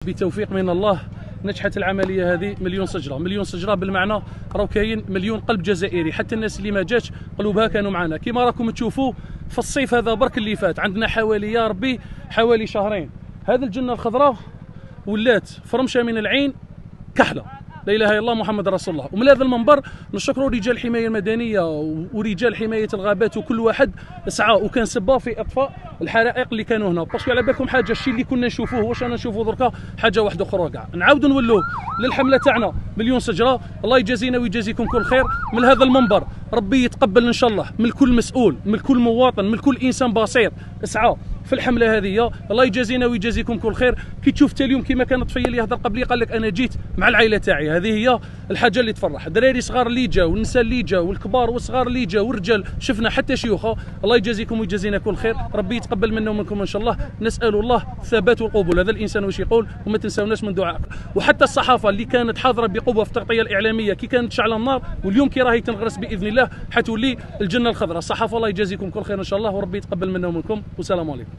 بتوفيق من الله نجحت العمليه هذه. مليون شجره، مليون شجره بالمعنى راهو كاين مليون قلب جزائري، حتى الناس اللي ما جاتش قلوبها كانوا معنا. كما راكم تشوفوا في الصيف هذا برك اللي فات عندنا حوالي يا ربي حوالي شهرين هذه الجنه الخضراء ولات فرمشه من العين كحله. لا اله الا الله محمد رسول الله. ومن هذا المنبر نشكروا رجال الحمايه المدنيه ورجال حمايه الغابات، وكل واحد سعى وكان سبه في اطفاء الحرائق اللي كانوا هنا. باسكو على بالكم حاجه، الشيء اللي كنا نشوفوه واش انا نشوفوه دركا حاجه واحده اخرى كاع. نعاودوا نولوا للحمله تاعنا مليون شجره. الله يجازينا ويجازيكم كل خير. من هذا المنبر ربي يتقبل ان شاء الله من كل مسؤول، من كل مواطن، من كل انسان بسيط سعى في الحمله هذه. الله يجازينا ويجازيكم كل خير. كي تشوف حتى اليوم كما كان طفيل يهضر قبلي قال لك انا جيت مع العائله تاعي، هذه هي الحاجه اللي تفرح. دراري صغار اللي جاوا والنساء اللي جاوا والكبار والصغار اللي جاوا والرجال، شفنا حتى شيوخه. الله يجازيكم ويجازينا كل خير. ربي يتقبل منا ومنكم ان شاء الله. نسال الله الثبات والقبول. هذا الانسان واش يقول، وما تنساوناش من دعائكم. وحتى الصحافه اللي كانت حاضره بقوه في التغطيه الاعلاميه كي كانت تشعل النار، واليوم كي راهي تنغرس باذن الله حتولي الجنه الخضراء. الصحافه الله يجازيكم كل خير ان شاء الله، وربي يتقبل منا ومنكم، والسلام عليكم.